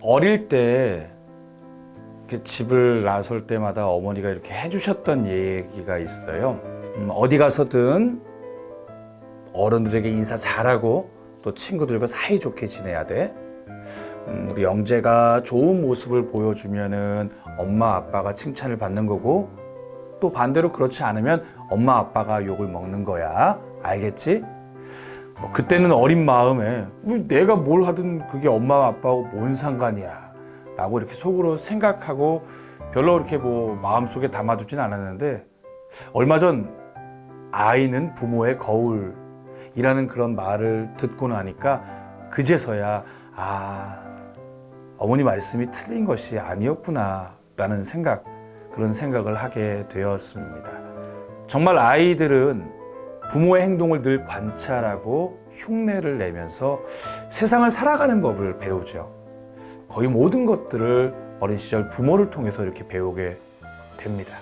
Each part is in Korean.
어릴 때 이렇게 집을 나설 때마다 어머니가 이렇게 해주셨던 얘기가 있어요. 어디 가서든 어른들에게 인사 잘하고 또 친구들과 사이좋게 지내야 돼. 우리 영재가 좋은 모습을 보여주면은 엄마 아빠가 칭찬을 받는 거고, 또 반대로 그렇지 않으면 엄마 아빠가 욕을 먹는 거야. 알겠지? 그때는 어린 마음에 내가 뭘 하든 그게 엄마 아빠하고 뭔 상관이야 라고 이렇게 속으로 생각하고 별로 그렇게 마음속에 담아두진 않았는데, 얼마 전 아이는 부모의 거울이라는 그런 말을 듣고 나니까 그제서야 어머니 말씀이 틀린 것이 아니었구나 라는 그런 생각을 하게 되었습니다. 정말 아이들은 부모의 행동을 늘 관찰하고 흉내를 내면서 세상을 살아가는 법을 배우죠. 거의 모든 것들을 어린 시절 부모를 통해서 이렇게 배우게 됩니다.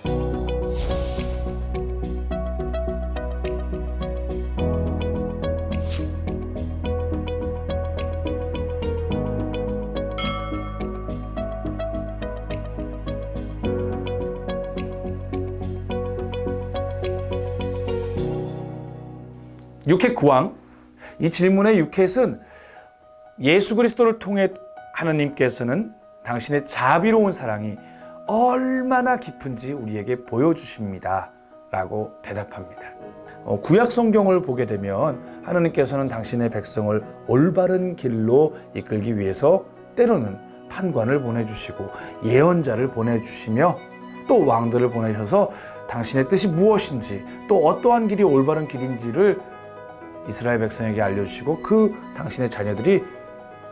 육헷 구왕, 이 질문의 육헷은 예수 그리스도를 통해 하느님께서는 당신의 자비로운 사랑이 얼마나 깊은지 우리에게 보여주십니다 라고 대답합니다. 구약 성경을 보게 되면 하느님께서는 당신의 백성을 올바른 길로 이끌기 위해서 때로는 판관을 보내주시고 예언자를 보내주시며 또 왕들을 보내셔서 당신의 뜻이 무엇인지 또 어떠한 길이 올바른 길인지를 이스라엘 백성에게 알려주시고 그 당신의 자녀들이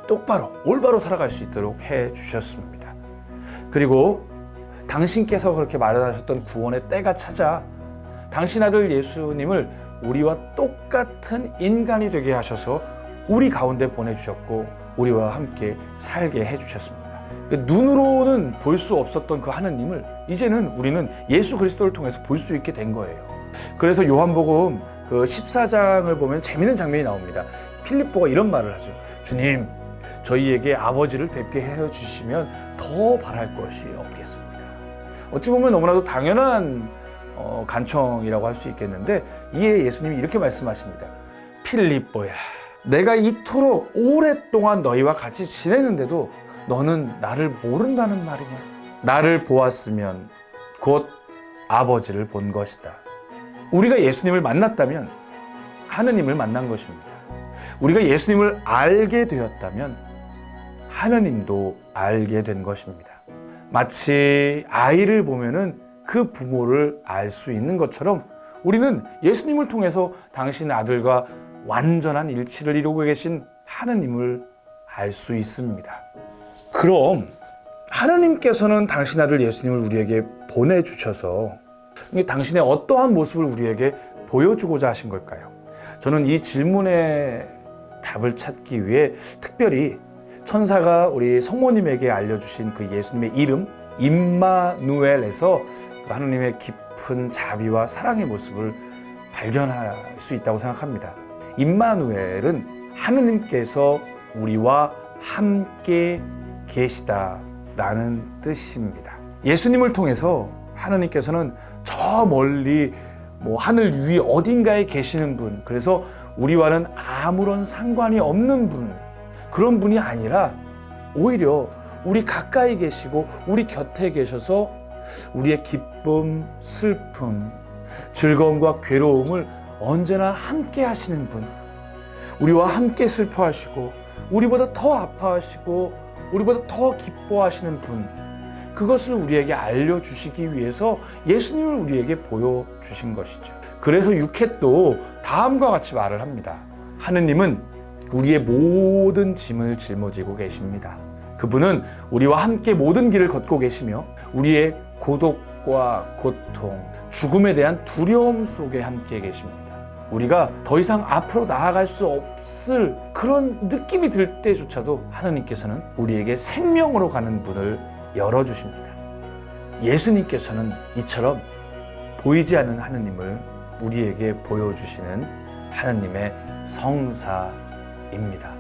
똑바로 올바로 살아갈 수 있도록 해주셨습니다. 그리고 당신께서 그렇게 마련하셨던 구원의 때가 찾아 당신 아들 예수님을 우리와 똑같은 인간이 되게 하셔서 우리 가운데 보내주셨고 우리와 함께 살게 해주셨습니다. 눈으로는 볼 수 없었던 그 하느님을 이제는 우리는 예수 그리스도를 통해서 볼 수 있게 된 거예요. 그래서 요한복음 그 14장을 보면 재미있는 장면이 나옵니다. 필립보가 이런 말을 하죠. 주님, 저희에게 아버지를 뵙게 해주시면 더 바랄 것이 없겠습니다. 어찌 보면 너무나도 당연한 간청이라고 할 수 있겠는데, 이에 예수님이 이렇게 말씀하십니다. 필립보야, 내가 이토록 오랫동안 너희와 같이 지내는데도 너는 나를 모른다는 말이냐? 나를 보았으면 곧 아버지를 본 것이다. 우리가 예수님을 만났다면 하느님을 만난 것입니다. 우리가 예수님을 알게 되었다면 하느님도 알게 된 것입니다. 마치 아이를 보면은 그 부모를 알 수 있는 것처럼 우리는 예수님을 통해서 당신 아들과 완전한 일치를 이루고 계신 하느님을 알 수 있습니다. 그럼 하느님께서는 당신 아들 예수님을 우리에게 보내주셔서 당신의 어떠한 모습을 우리에게 보여주고자 하신 걸까요? 저는 이 질문에 답을 찾기 위해 특별히 천사가 우리 성모님에게 알려주신 그 예수님의 이름 임마누엘에서 하느님의 깊은 자비와 사랑의 모습을 발견할 수 있다고 생각합니다. 임마누엘은 하느님께서 우리와 함께 계시다라는 뜻입니다. 예수님을 통해서 하느님께서는 저 멀리 하늘 위 어딘가에 계시는 분, 그래서 우리와는 아무런 상관이 없는 분, 그런 분이 아니라 오히려 우리 가까이 계시고 우리 곁에 계셔서 우리의 기쁨, 슬픔, 즐거움과 괴로움을 언제나 함께 하시는 분, 우리와 함께 슬퍼하시고 우리보다 더 아파하시고 우리보다 더 기뻐하시는 분, 그것을 우리에게 알려주시기 위해서 예수님을 우리에게 보여주신 것이죠. 그래서 육헷도 다음과 같이 말을 합니다. 하느님은 우리의 모든 짐을 짊어지고 계십니다. 그분은 우리와 함께 모든 길을 걷고 계시며 우리의 고독과 고통, 죽음에 대한 두려움 속에 함께 계십니다. 우리가 더 이상 앞으로 나아갈 수 없을 그런 느낌이 들 때조차도 하느님께서는 우리에게 생명으로 가는 문을 열어주십니다. 예수님께서는 이처럼 보이지 않는 하느님을 우리에게 보여주시는 하느님의 성사입니다.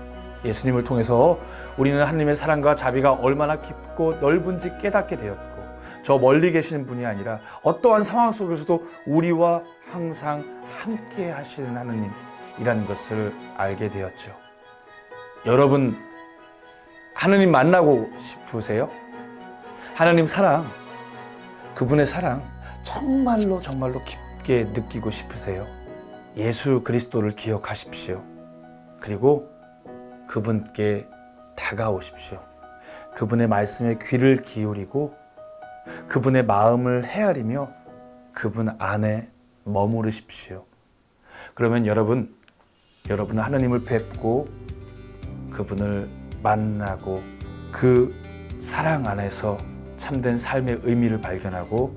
예수님을 통해서 우리는 하나님의 사랑과 자비가 얼마나 깊고 넓은지 깨닫게 되었고, 저 멀리 계시는 분이 아니라 어떠한 상황 속에서도 우리와 항상 함께 하시는 하느님이라는 것을 알게 되었죠. 여러분, 하느님 만나고 싶으세요? 하나님 사랑, 그분의 사랑 정말로 깊게 느끼고 싶으세요? 예수 그리스도를 기억하십시오. 그리고 그분께 다가오십시오. 그분의 말씀에 귀를 기울이고 그분의 마음을 헤아리며 그분 안에 머무르십시오. 그러면 여러분은 하나님을 뵙고 그분을 만나고 그 사랑 안에서 참된 삶의 의미를 발견하고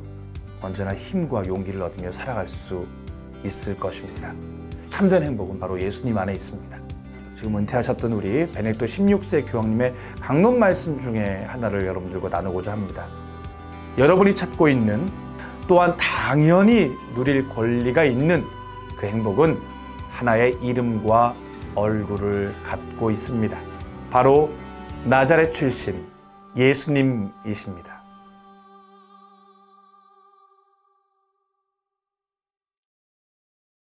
언제나 힘과 용기를 얻으며 살아갈 수 있을 것입니다. 참된 행복은 바로 예수님 안에 있습니다. 지금 은퇴하셨던 우리 베네딕토 16세 교황님의 강론 말씀 중에 하나를 여러분들과 나누고자 합니다. 여러분이 찾고 있는, 또한 당연히 누릴 권리가 있는 그 행복은 하나의 이름과 얼굴을 갖고 있습니다. 바로 나자렛 출신 예수님이십니다.